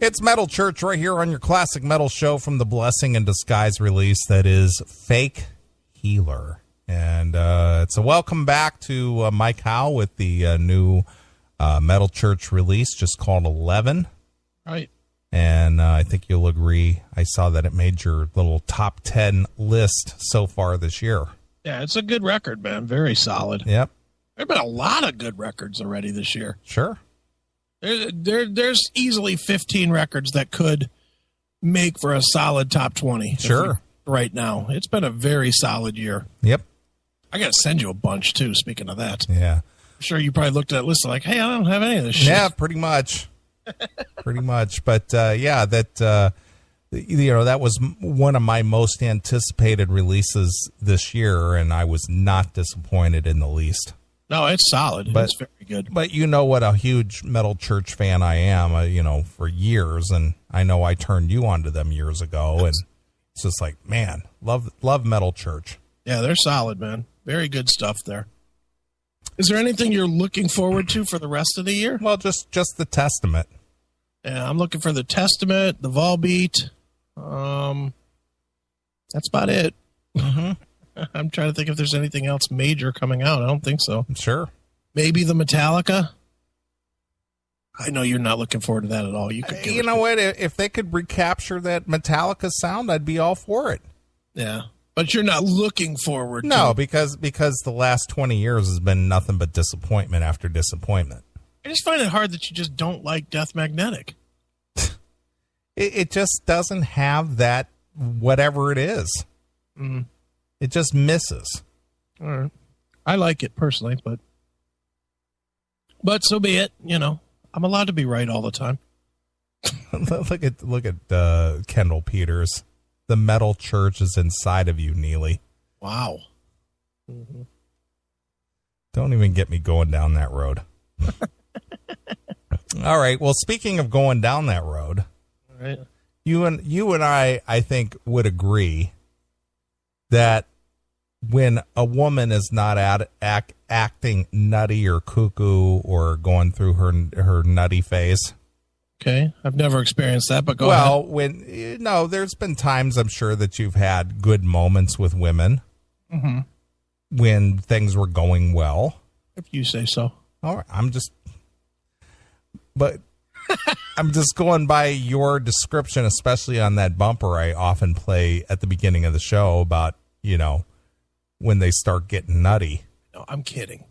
It's Metal Church right here on your classic metal show from the Blessing in Disguise release that is Fake Healer. And it's a welcome back to Mike Howe with the new Metal Church release just called 11. Right. And I think you'll agree. I saw that it made your little top 10 list so far this year. Yeah, it's a good record, man. Very solid. Yep. There have been a lot of good records already this year. Sure. There's easily 15 records that could make for a solid top 20. Sure. Right now. It's been a very solid year. Yep. I got to send you a bunch, too, speaking of that. Yeah. I'm sure you probably looked at that list like, hey, I don't have any of this shit. Yeah, pretty much. Pretty much. But, yeah, that, that was one of my most anticipated releases this year, and I was not disappointed in the least. No, it's solid. It's very good. But you know what a huge Metal Church fan I am, for years, and I know I turned you onto them years ago, and it's just like, man, love Metal Church. Yeah, they're solid, man. Very good stuff there. Is there anything you're looking forward to for the rest of the year? Well, just the Testament. Yeah, I'm looking for the Testament, the Volbeat. That's about it. Mm-hmm. I'm trying to think if there's anything else major coming out. I don't think so. Sure. Maybe the Metallica. I know you're not looking forward to that at all. You know what? If they could recapture that Metallica sound, I'd be all for it. Yeah, but you're not looking forward. No, to because the last 20 years has been nothing but disappointment after disappointment. I just find it hard that you just don't like Death Magnetic. It just doesn't have that whatever it is. Mm. It just misses. All right. I like it personally, but so be it. I'm allowed to be right all the time. look at Kendall Peters. The Metal Church is inside of you, Neely. Wow. Mm-hmm. Don't even get me going down that road. All right. Well, speaking of going down that road, all right. You and I think, would agree that when a woman is not acting nutty or cuckoo or going through her nutty phase. Okay, I've never experienced that, but go ahead. There's been times I'm sure that you've had good moments with women when things were going well. If you say so. All right, I'm just going by your description, especially on that bumper I often play at the beginning of the show about, when they start getting nutty. No, I'm kidding.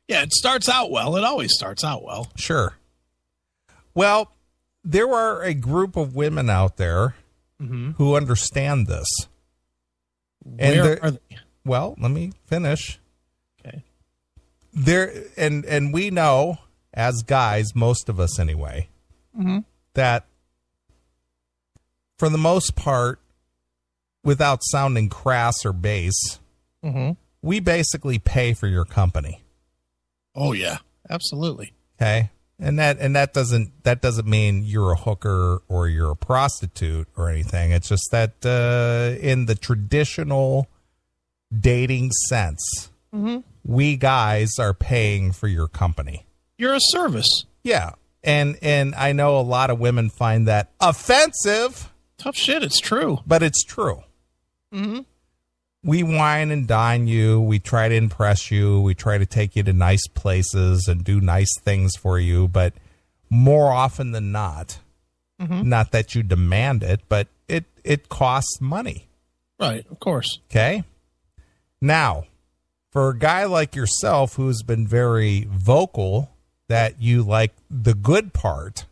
Yeah, it starts out well. It always starts out well. Sure. Well, there are a group of women out there who understand this. Where are they? Well, let me finish. Okay. And we know, as guys, most of us anyway, that for the most part, without sounding crass or base, we basically pay for your company. Oh yeah, absolutely. Okay, and that doesn't mean you're a hooker or you're a prostitute or anything. It's just that in the traditional dating sense, we guys are paying for your company. You're a service. Yeah, and I know a lot of women find that offensive. Tough shit. It's true, but it's true. We wine and dine you. We try to impress you. We try to take you to nice places and do nice things for you. But more often than not, not that you demand it, but it costs money. Right, of course. Okay. Now, for a guy like yourself who's been very vocal that you like the good part,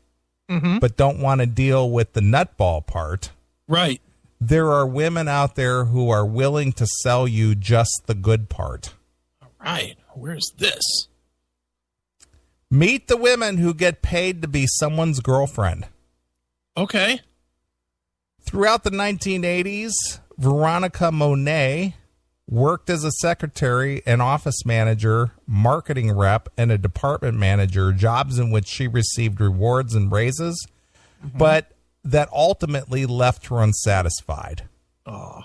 but don't want to deal with the nutball part. Right. There are women out there who are willing to sell you just the good part. All right. Where's this? Meet the women who get paid to be someone's girlfriend. Okay. Throughout the 1980s, Veronica Monet worked as a secretary, an office manager, marketing rep, and a department manager, jobs in which she received rewards and raises, but that ultimately left her unsatisfied. Oh.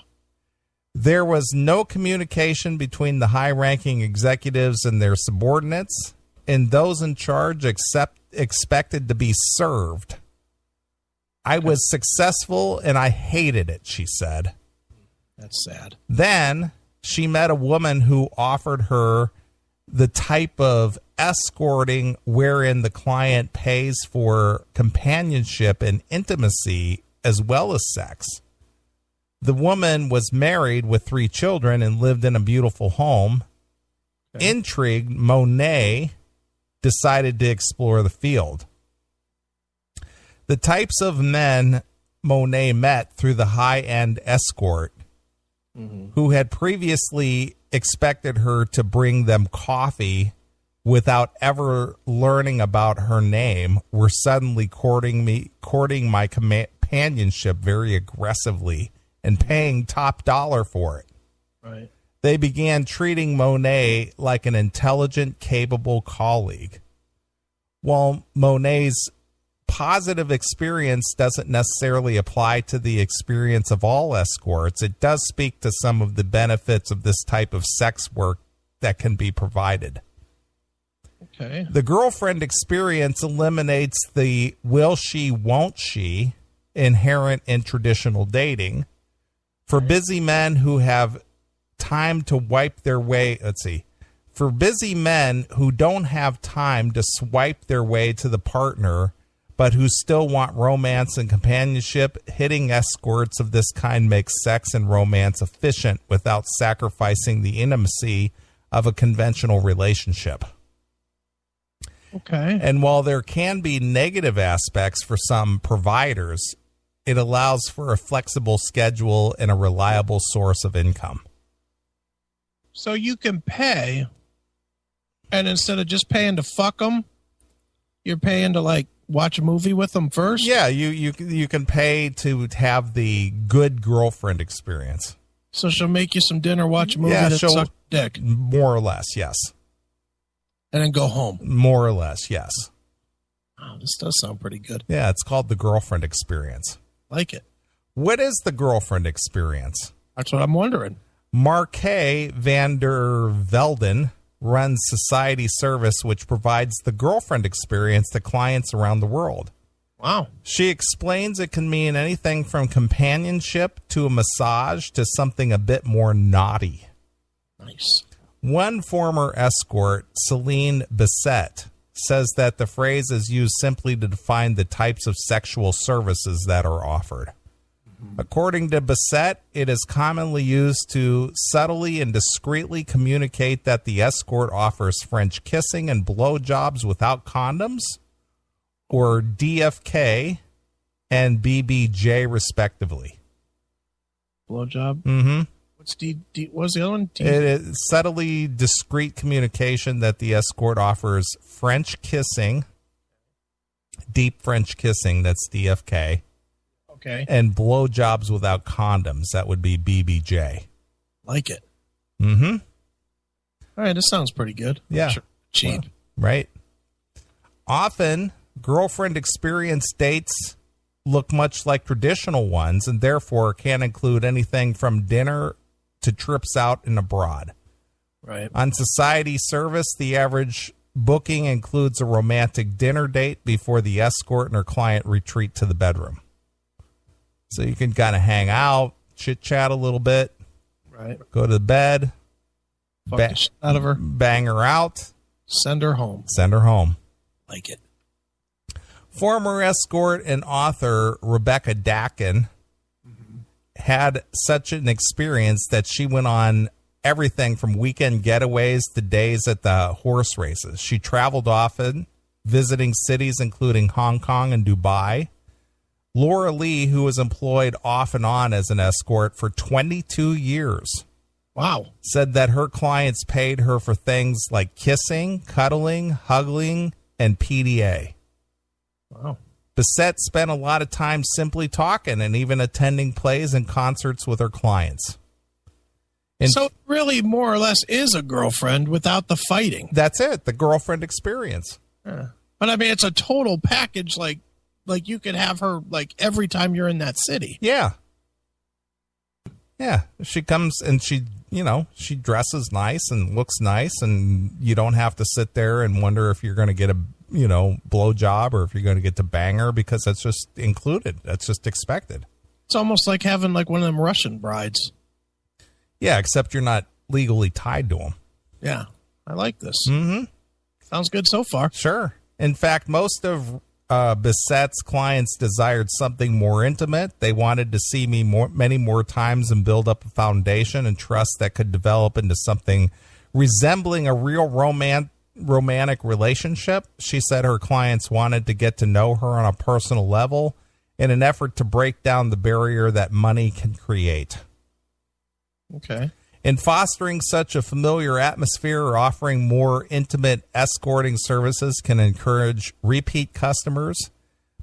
There was no communication between the high-ranking executives and their subordinates, and those in charge expected to be served I was successful and I hated it, she said. That's sad. Then she met a woman who offered her the type of escorting wherein the client pays for companionship and intimacy as well as sex. The woman was married with 3 children and lived in a beautiful home. Okay. Intrigued, Monet decided to explore the field. The types of men Monet met through the high-end escort, who had previously expected her to bring them coffee without ever learning about her name, were suddenly courting my companionship very aggressively and paying top dollar for it. Right. They began treating Monet like an intelligent, capable colleague. While Monet's positive experience doesn't necessarily apply to the experience of all escorts, it does speak to some of the benefits of this type of sex work that can be provided. Okay. The girlfriend experience eliminates the will she, won't she inherent in traditional dating. For busy men who have time to wipe their way, for busy men who don't have time to swipe their way to the partner, but who still want romance and companionship, hitting escorts of this kind makes sex and romance efficient without sacrificing the intimacy of a conventional relationship. Okay. And while there can be negative aspects for some providers, it allows for a flexible schedule and a reliable source of income. So you can pay, and instead of just paying to fuck them, you're paying to like watch a movie with them first? Yeah, you can pay to have the good girlfriend experience. So she'll make you some dinner, watch a movie, and suck dick. More or less, yes. And then go home. More or less, yes. Oh, this does sound pretty good. Yeah, it's called the girlfriend experience. Like it. What is the girlfriend experience? That's what I'm wondering. Marquet van der Velden runs Society Service, which provides the girlfriend experience to clients around the world. Wow. She explains it can mean anything from companionship to a massage to something a bit more naughty. Nice. One former escort, Celine Bissett, says that the phrase is used simply to define the types of sexual services that are offered. According to Bissett, it is commonly used to subtly and discreetly communicate that the escort offers French kissing and blowjobs without condoms, or DFK and BBJ, respectively. Blowjob? Mm-hmm. What's the other one? It is subtly discreet communication that the escort offers French kissing, deep French kissing, that's DFK. Okay. And blowjobs without condoms, that would be BBJ. Like it. Mm-hmm. All right, this sounds pretty good. Yeah. Sure. Cheap. Well, right. Often, girlfriend experience dates look much like traditional ones and therefore can include anything from dinner to trips out and abroad. Right. On Society Service, the average booking includes a romantic dinner date before the escort and her client retreat to the bedroom. So you can kind of hang out, chit-chat a little bit, right? Go to bed, fuck the shit out of her, bang her out, send her home. Send her home. Like it. Former escort and author Rebecca Dakin had such an experience that she went on everything from weekend getaways to days at the horse races. She traveled often, visiting cities including Hong Kong and Dubai. Laura Lee, who was employed off and on as an escort for 22 years, wow, said that her clients paid her for things like kissing, cuddling, hugging, and PDA. Wow. Bissett spent a lot of time simply talking and even attending plays and concerts with her clients. So it really more or less is a girlfriend without the fighting. That's it, the girlfriend experience. Yeah. But I mean, it's a total package, like you could have her like every time you're in that city. Yeah. Yeah. She comes and she dresses nice and looks nice, and you don't have to sit there and wonder if you're going to get blow job or if you're going to get to bang her, because that's just included. That's just expected. It's almost like having like one of them Russian brides. Yeah, except you're not legally tied to them. Yeah, I like this. Mm-hmm. Sounds good so far. Sure. In fact, most of Bissette's clients desired something more intimate. They wanted to see me many more times and build up a foundation and trust that could develop into something resembling a real romantic relationship. She said her clients wanted to get to know her on a personal level in an effort to break down the barrier that money can create. Okay. In fostering such a familiar atmosphere or offering more intimate escorting services can encourage repeat customers.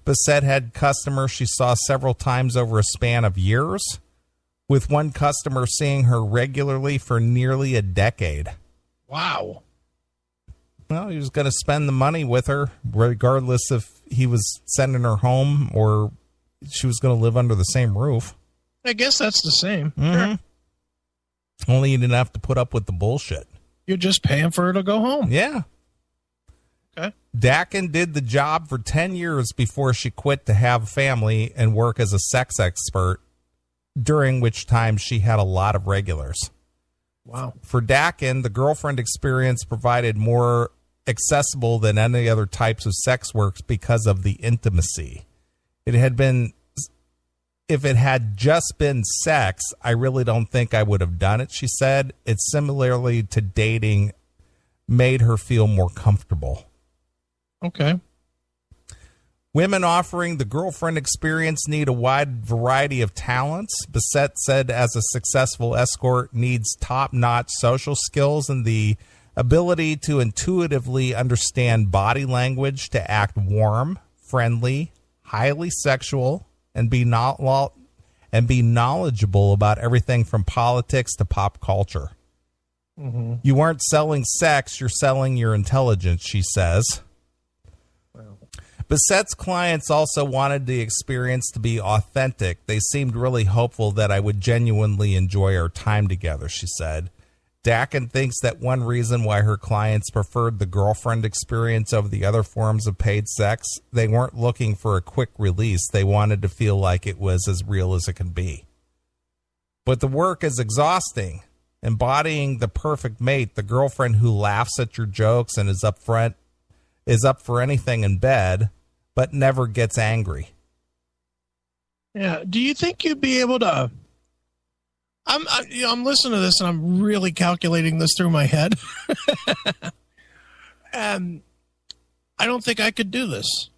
Bissette had customers she saw several times over a span of years, with one customer seeing her regularly for nearly a decade. Wow. Well, he was going to spend the money with her, regardless if he was sending her home or she was going to live under the same roof. I guess that's the same. Mm-hmm. Sure. Only you didn't have to put up with the bullshit. You're just paying for her to go home. Yeah. Okay. Dakin did the job for 10 years before she quit to have a family and work as a sex expert, during which time she had a lot of regulars. Wow. For Dakin, the girlfriend experience provided more accessible than any other types of sex works because of the intimacy. If it had just been sex, I really don't think I would have done it, she said. It similarly to dating made her feel more comfortable. Okay. Women offering the girlfriend experience need a wide variety of talents. Bissette said as a successful escort needs top-notch social skills and the ability to intuitively understand body language, to act warm, friendly, highly sexual, and be knowledgeable about everything from politics to pop culture. Mm-hmm. You aren't selling sex, you're selling your intelligence, she says. Wow. Bissette's clients also wanted the experience to be authentic. They seemed really hopeful that I would genuinely enjoy our time together, she said. Dakin thinks that one reason why her clients preferred the girlfriend experience over the other forms of paid sex, they weren't looking for a quick release. They wanted to feel like it was as real as it can be. But the work is exhausting. Embodying the perfect mate, the girlfriend who laughs at your jokes and is up for anything in bed, but never gets angry. Yeah. Do you think you'd be able to... I'm listening to this and I'm really calculating this through my head. And I don't think I could do this.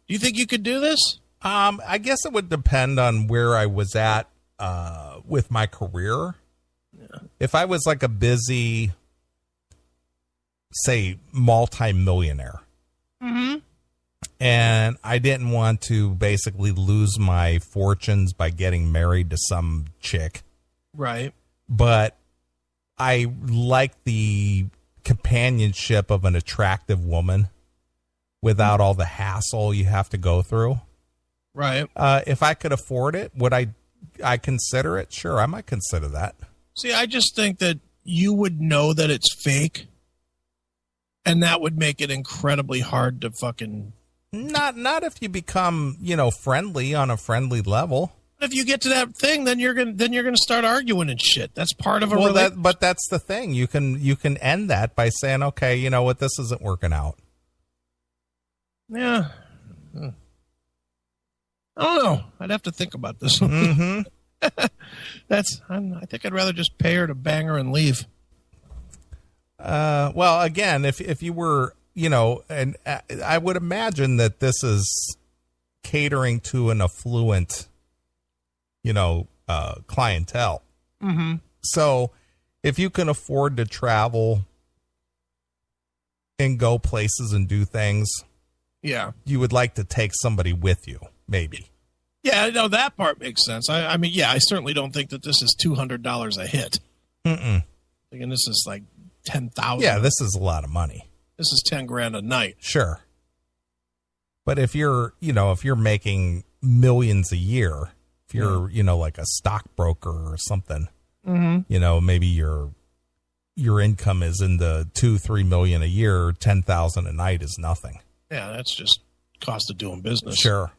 Do you think you could do this? I guess it would depend on where I was at with my career. Yeah. If I was like a busy, say, multi-millionaire, mm-hmm. and I didn't want to basically lose my fortunes by getting married to some chick. Right. But I like the companionship of an attractive woman without all the hassle you have to go through. Right. If I could afford it, would I consider it? Sure, I might consider that. See, I just think that you would know that it's fake, and that would make it incredibly hard to fucking... Not if you become, friendly on a friendly level. If you get to that thing, then you're gonna start arguing and shit. That's part of a relationship. But that's the thing. You can end that by saying, okay, you know what, this isn't working out. Yeah. I don't know. I'd have to think about this. Mm-hmm. I think I'd rather just pay her to bang her and leave. Well, again, if you were, and I would imagine that this is catering to an affluent, clientele. Mm-hmm. So if you can afford to travel and go places and do things, yeah, you would like to take somebody with you, maybe. Yeah, no, that part makes sense. I mean, yeah, I certainly don't think that this is $200 a hit. Mm-mm. Thinking this is like 10,000. Yeah, this is a lot of money. This is 10 grand a night. Sure. But if you're making millions a year, if you're, like a stockbroker or something, mm-hmm. maybe you're, your income is in the 2-3 million a year, 10,000 a night is nothing. Yeah, that's just cost of doing business. Sure.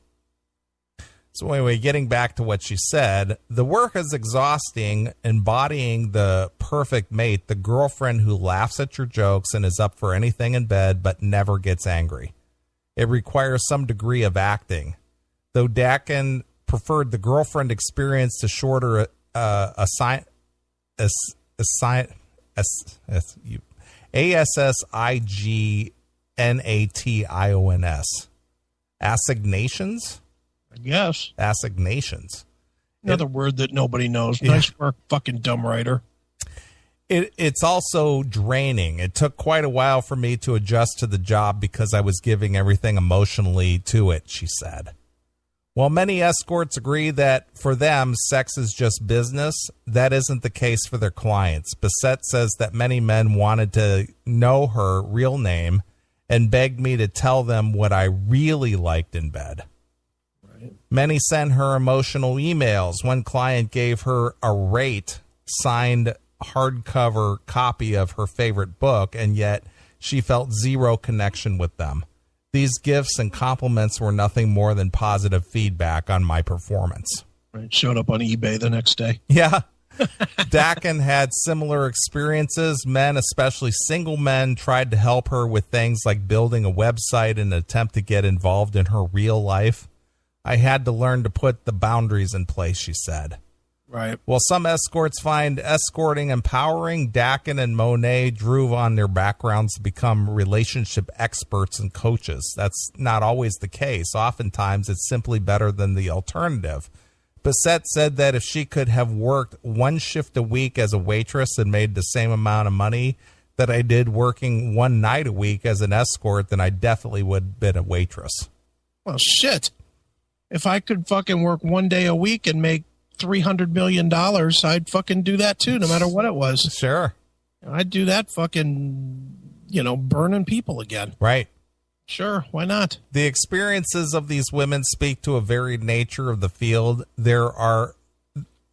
So anyway, getting back to what she said, the work is exhausting, embodying the perfect mate, the girlfriend who laughs at your jokes and is up for anything in bed but never gets angry. It requires some degree of acting. Though Dakin preferred the girlfriend experience to shorter ASSIGNATIONS. Assignations? I guess. Assignations. Another word that nobody knows. Nice work, fucking dumb writer. It's also draining. It took quite a while for me to adjust to the job because I was giving everything emotionally to it, she said. While many escorts agree that for them, sex is just business, that isn't the case for their clients. Bissett says that many men wanted to know her real name and begged me to tell them what I really liked in bed. Right. Many sent her emotional emails. One client gave her a rate signed hardcover copy of her favorite book, and yet she felt zero connection with them. These gifts and compliments were nothing more than positive feedback on my performance. Right. Showed up on eBay the next day. Yeah. Dakin had similar experiences. Men, especially single men, tried to help her with things like building a website in an attempt to get involved in her real life. I had to learn to put the boundaries in place, she said. Right. While some escorts find escorting empowering, Dakin and Monet drew on their backgrounds to become relationship experts and coaches. That's not always the case. Oftentimes, it's simply better than the alternative. Bissett said that if she could have worked one shift a week as a waitress and made the same amount of money that I did working one night a week as an escort, then I definitely would have been a waitress. Well, shit. If I could fucking work one day a week and make $300 million, I'd fucking do that too, no matter what it was. Sure. I'd do that fucking, burning people again. Right. Sure, why not? The experiences of these women speak to a varied nature of the field. There are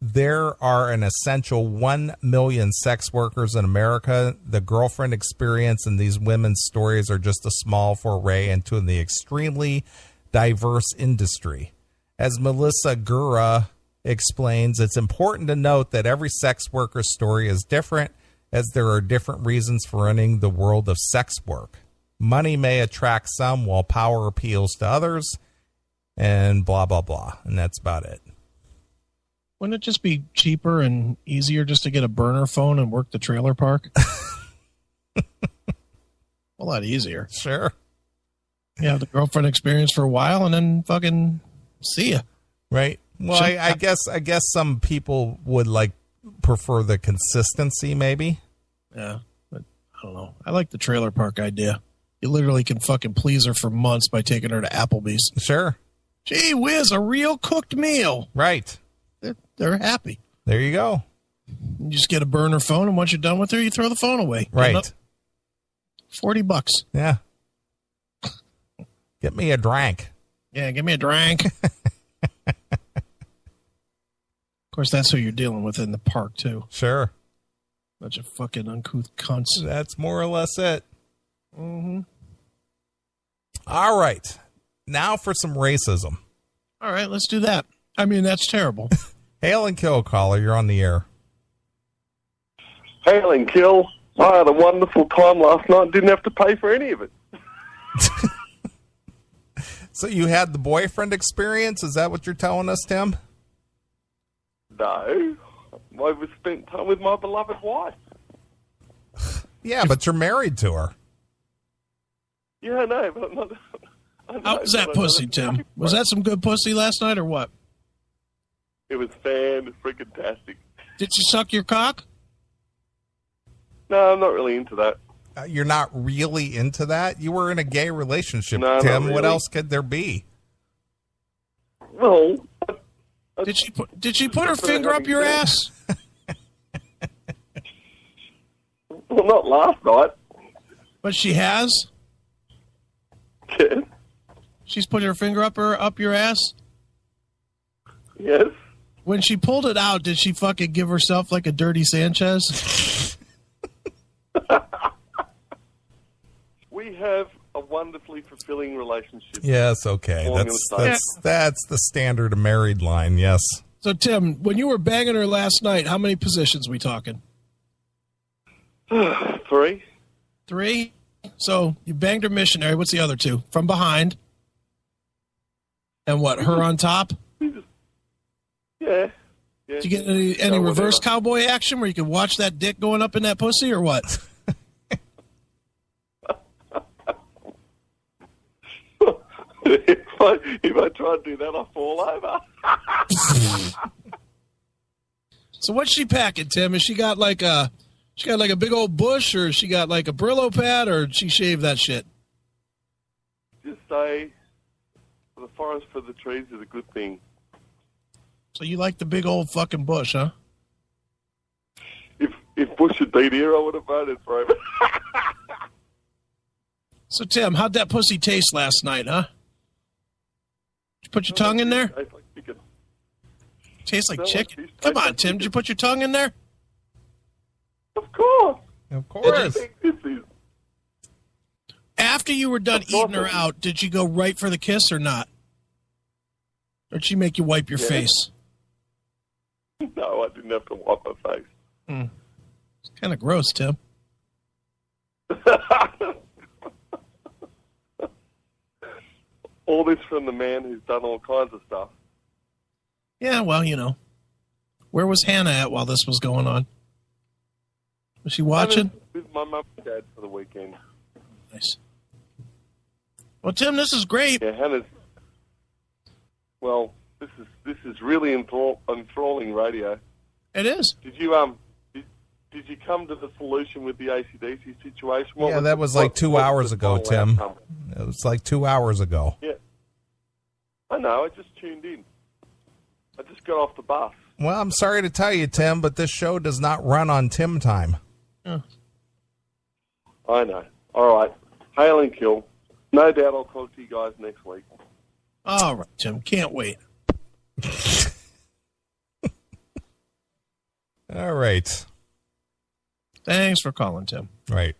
an essential 1 million sex workers in America. The girlfriend experience and these women's stories are just a small foray into the extremely diverse industry. As Melissa Gura explains, it's important to note that every sex worker's story is different, as there are different reasons for entering the world of sex work. Money may attract some while power appeals to others, and blah, blah, blah. And that's about it. Wouldn't it just be cheaper and easier just to get a burner phone and work the trailer park? A lot easier. Sure. Yeah, the girlfriend experience for a while and then fucking see ya. Right. Well, I guess some people would prefer the consistency, maybe. Yeah, but I don't know. I like the trailer park idea. You literally can fucking please her for months by taking her to Applebee's. Sure. Gee whiz, a real cooked meal. Right. They're happy. There you go. You just get a burner phone, and once you're done with her, you throw the phone away. Right. $40. Yeah. Get me a drink. Yeah, give me a drink. Of course, that's who you're dealing with in the park, too. Sure. Bunch of fucking uncouth cunts. That's more or less it. Mm-hmm. All right. Now for some racism. All right, let's do that. I mean, that's terrible. Hail and kill, caller. You're on the air. Hail and kill. I had a wonderful time last night. Didn't have to pay for any of it. So you had the boyfriend experience? Is that what you're telling us, Tim? No. I was spent time with my beloved wife. Yeah, but you're married to her. Yeah, I know, but I'm not... How was that pussy, Tim? Was that some good pussy last night or what? It was fan-freaking-tastic. Did she suck your cock? No, I'm not really into that. You're not really into that? You were in a gay relationship, No, Tim. not What really. else could there be? Well... Did she put her finger up your ass? Well, not last night. But she has? Yes. She's put her finger up your ass? Yes. When she pulled it out, did she fucking give herself like a dirty Sanchez? We have a wonderfully fulfilling relationship. Yes, okay. Well, I'm That's the standard married line, yes. So, Tim, when you were banging her last night, how many positions we talking? 3. 3? So you banged her missionary. What's the other 2? From behind. And what, her on top? Yeah. Did you get any reverse cowboy action where you could watch that dick going up in that pussy or what? If I try to do that, I'll fall over. So what's she packing, Tim? Has she got like a big old bush, or she got like a Brillo pad, or she shaved that shit? Just say, for the forest, for the trees is a good thing. So you like the big old fucking bush, huh? If Bush had been here, I would have voted for him. So Tim, how'd that pussy taste last night, huh? Did you put your tongue in there? Tastes like chicken. Tastes like Tastes chicken. like Come on, chicken. Tim. Did you put your tongue in there? Of course. Of What course. do you think this is? After you were done eating her out, did you go right for the kiss or not? Or did she make you wipe your face? No, I didn't have to wipe my face. It's kind of gross, Tim. All this from the man who's done all kinds of stuff. Yeah, well, you know. Where was Hannah at while this was going on? Was she watching? With my mum and dad for the weekend. Nice. Well, Tim, this is great. Yeah, Hannah's. Well, this is really enthralling radio. It is. Did you did you come to the solution with the AC/DC situation? What Yeah, that was like 2 hours the ago, final Tim. outcome? It was like 2 hours ago. Yeah, I know. I just tuned in. I just got off the bus. Well, I'm sorry to tell you, Tim, but this show does not run on Tim time. Oh. I know. All right, hail and kill. No doubt I'll talk to you guys next week. All right, Tim. Can't wait. All right. Thanks for calling, Tim. Right.